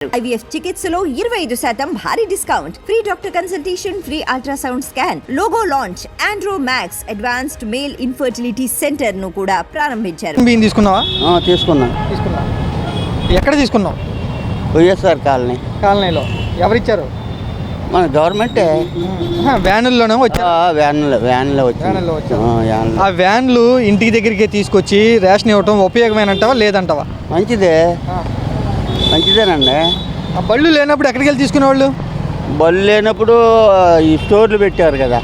IVF చికిత్సలో 25% భారీ discount, free doctor consultation, free ultrasound scan, logo launch, Andro max advanced male infertility centre ను కూడా ప్రారంభించారు. బియ్యం తీసుకున్నావా? తీసుకున్నా. ఎక్కడ తీసుకున్నావు? వైఎస్ఆర్ కాలనీలో. ఎవరిచ్చారు? మన గవర్నమెంటే. వ్యానుల్లోనే వచ్చా? వ్యాన్లో వచ్చా. ఆ వ్యాన్లు ఇంటికి దగ్గరికి తీసుకొచ్చి రేషన్ ఇవ్వటం ఉపయోగమేనంటావా లేదంటావా? మంచిదేనండి. ఆ బళ్ళు లేనప్పుడు ఎక్కడికి వెళ్ళి తీసుకునేవాళ్ళు? బళ్ళు లేనప్పుడు ఈ స్టోర్లు పెట్టారు కదా,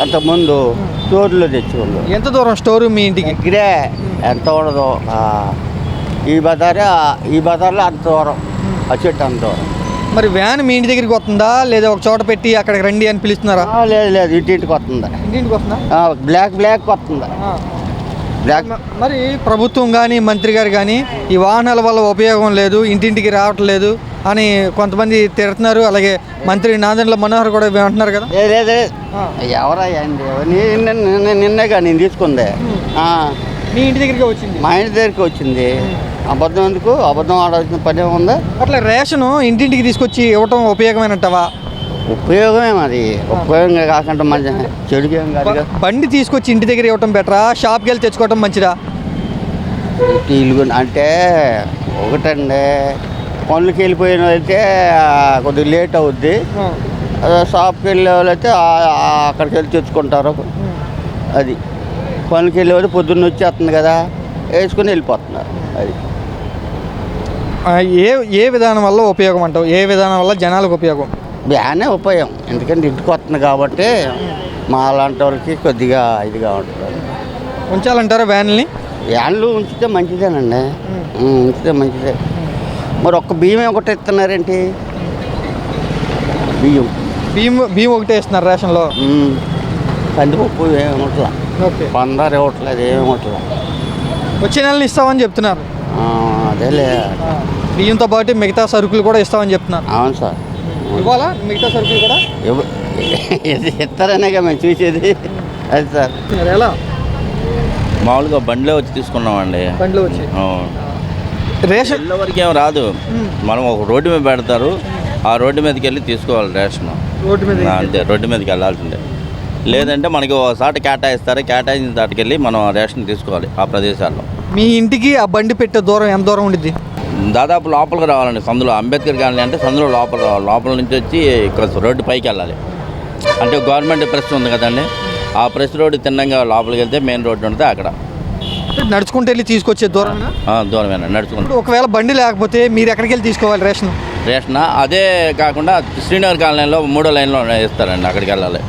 అంతకుముందు స్టోర్లో తెచ్చేవాళ్ళు. ఎంత దూరం స్టోరు మీ ఇంటికి? దగ్గరే, ఎంత ఉండదు. ఈ బజార్లో అంత దూరం, ఆ చెట్టు అంత దూరం. మరి వ్యాన్ మీ ఇంటి దగ్గరికి వస్తుందా లేదా ఒక చోట పెట్టి అక్కడికి రండి అని పిలుస్తున్నారా? లేదు, ఇంటింటికి వస్తుందా. ఇంటింటికి వస్తుందా? బ్లాక్ వస్తుందా. మరి ప్రభుత్వం కానీ మంత్రి గారు కానీ ఈ వాహనాల వల్ల ఉపయోగం లేదు, ఇంటింటికి రావట్లేదు అని కొంతమంది తిడుతున్నారు. అలాగే మంత్రి నాదెండ్ల మనోహర్ కూడా అంటున్నారు కదా. లేదు, ఎవరయ్యా నిన్నగా నేను తీసుకుందే. మీ ఇంటి దగ్గరికి వచ్చింది? మా ఇంటి దగ్గరికి వచ్చింది. అబద్ధం ఎందుకు? అబద్ధం ఆడాల్సిన పని ఉందా? అట్లా రేషను ఇంటింటికి తీసుకొచ్చి ఇవ్వటం ఉపయోగమేనంటావా? ఉపయోగమే, మరి ఉపయోగంగా కాకుండా మంచి చెడుగా ఏం కాదు. బండి తీసుకొచ్చి ఇంటి దగ్గర ఇవ్వటం బెటరా, షాప్కి వెళ్ళి తెచ్చుకోవటం మంచిదా? అంటే ఒకటండి, పనులకి వెళ్ళిపోయిన అయితే కొద్దిగా లేట్ అవుద్ది. షాప్కి వెళ్ళే వాళ్ళైతే అక్కడికి వెళ్ళి తెచ్చుకుంటారు. అది పనులకి వెళ్ళేవాళ్ళు పొద్దున్న వచ్చేస్తుంది కదా, వేసుకుని వెళ్ళిపోతున్నారు. అది ఏ విధానం వల్ల ఉపయోగం అంటావు? ఏ విధానం వల్ల జనాలకు ఉపయోగం? బాగానే ఉపయోగం, ఎందుకంటే ఇంటికి వస్తుంది కాబట్టి మా అలాంటి వాళ్ళకి కొద్దిగా ఇదిగా ఉంటుంది. ఉంచాలంటారా వ్యాన్లు? వ్యాన్లు ఉంచితే మంచిదేనండి, ఉంచితే మంచిదే. మరి ఒక్క బియ్యం ఒకటి ఇస్తున్నారేంటి? బియ్యం ఒకటే ఇస్తున్నారు రేషన్లో. కందిపప్పు ఏమట్లా, పందారు ఇవ్వట్లేదు, ఏమట్లా. వచ్చే నెలలో ఇస్తామని చెప్తున్నారు. అదేలే, బియ్యంతో పాటు మిగతా సరుకులు కూడా ఇస్తామని చెప్తున్నారు. అవును సార్. ఇవ్వాలా మిగతా సరుకులు కూడా? ఇస్తారనేగా మేము చూసేది. అది సార్. ఎలా? మామూలుగా బండిలో వచ్చి తీసుకున్నామండి. బండిలో వచ్చి రేషన్ వరకు ఏం రాదు. మనం ఒక రోడ్డు మీద పెడతారు, ఆ రోడ్డు మీదకి వెళ్ళి తీసుకోవాలి రేషన్. రోడ్డు మీద అంతే, రోడ్డు మీదకి వెళ్ళాల్సిందే. లేదంటే మనకి ఒకసారి కేటాయిస్తారు, కేటాయించిన దాటికి వెళ్ళి మనం రేషన్ తీసుకోవాలి ఆ ప్రదేశాల్లో. మీ ఇంటికి ఆ బండి పెట్టే దూరం ఎంత దూరం ఉండిద్ది? దాదాపు లోపలికి రావాలండి. సందులో అంబేద్కర్ కాలనీ అంటే సందులో లోపల రావాలి. లోపల నుంచి వచ్చి ఇక్కడ రోడ్డు పైకి వెళ్ళాలి. అంటే గవర్నమెంట్ ప్రెస్ ఉంది కదండి, ఆ ప్రెస్ రోడ్డు తిన్నంగా లోపలికి వెళ్తే మెయిన్ రోడ్డు ఉంటుంది. అక్కడ నడుచుకుంటూ వెళ్ళి తీసుకొచ్చే దూరమేనా నడుచుకుంటూ. ఒకవేళ బండి లేకపోతే మీరు ఎక్కడికి వెళ్ళి తీసుకోవాలి రేషన్? అదే కాకుండా శ్రీనగర్ కాలనీలో 3వ లైన్లో ఇస్తారండి, అక్కడికి వెళ్ళాలి.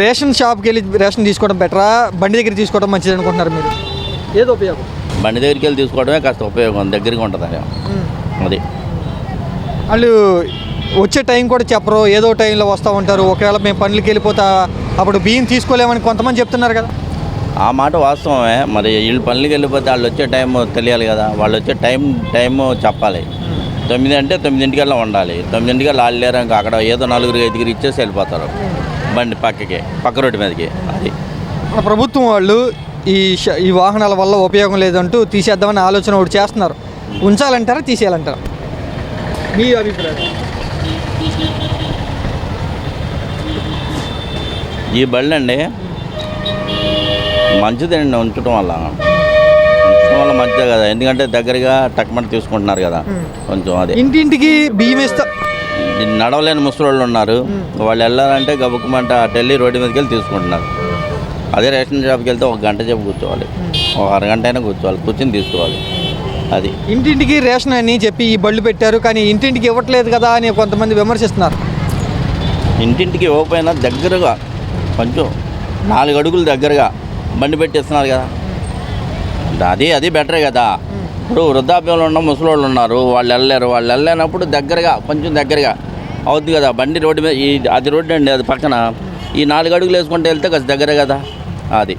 రేషన్ షాప్కి వెళ్ళి రేషన్ తీసుకోవడం బెటరా, బండి దగ్గర తీసుకోవడం మంచిది అనుకుంటున్నారు మీరు? ఏదో ఉపయోగం? బండి దగ్గరికి వెళ్ళి తీసుకోవడమే కాస్త ఉపయోగం, దగ్గరికి ఉంటుంది అది. వాళ్ళు వచ్చే టైం కూడా చెప్పరు, ఏదో టైంలో వస్తూ ఉంటారు. ఒకవేళ మేము పనులకి వెళ్ళిపోతా అప్పుడు బియ్యం తీసుకోలేమని కొంతమంది చెప్తున్నారు కదా. ఆ మాట వాస్తవమే. మరి వీళ్ళు పనులకి వెళ్ళిపోతే వాళ్ళు వచ్చే టైం తెలియాలి కదా. వాళ్ళు వచ్చే టైము చెప్పాలి. 9 అంటే 9:00కల్లా ఉండాలి. 9:00కల్లా వాళ్ళు లేరు, ఇంకా అక్కడ ఏదో 4-5 ఇచ్చేసి వెళ్ళిపోతారు బండి పక్క రోడ్డు మీదకి. అది మన ప్రభుత్వం వాళ్ళు ఈ వాహనాల వల్ల ఉపయోగం లేదంటూ తీసేద్దామని ఆలోచన ఒకటి చేస్తున్నారు. ఉంచాలంటారా తీసేయాలంటారా? మీ అభిప్రాయం? ఈ బళ్ళు అండి మంచిదండి, ఉంచడం వల్ల మంచిదే కదా. ఎందుకంటే దగ్గరగా టక్మంట తీసుకుంటున్నారు కదా కొంచెం. అది ఇంటింటికి బియ్యం ఇస్తా నడవలేని ముసలోళ్ళు ఉన్నారు, వాళ్ళు వెళ్ళాలంటే గబుక్కుమంట అటు వెళ్ళి రోడ్డు మీదకి వెళ్ళి తీసుకుంటున్నారు. అదే రేషన్ షాప్కి వెళ్తే 1 గంట సేపు కూర్చోవాలి, 1 అరగంట అయినా కూర్చోవాలి, కూర్చొని తీసుకోవాలి. అది ఇంటింటికి రేషన్ అని చెప్పి ఈ బళ్ళు పెట్టారు, కానీ ఇంటింటికి ఇవ్వట్లేదు కదా అని కొంతమంది విమర్శిస్తున్నారు. ఇంటింటికి ఇవ్వకపోయినా దగ్గరగా కొంచెం 4 అడుగులు దగ్గరగా బండి పెట్టిస్తున్నారు కదా, అది బెటరే కదా. ఇప్పుడు వృద్ధాప్యంలో ఉన్న ముసలోళ్ళు ఉన్నారు, వాళ్ళు వెళ్ళలేరు. వాళ్ళు వెళ్ళలేనప్పుడు దగ్గరగా కొంచెం దగ్గరగా అవుతుంది కదా బండి. రోడ్డు మీద అది రోడ్డు అండి, అది పక్కన ఈ 4 అడుగులు వేసుకుంటూ వెళ్తే కాస్త దగ్గరే కదా అది.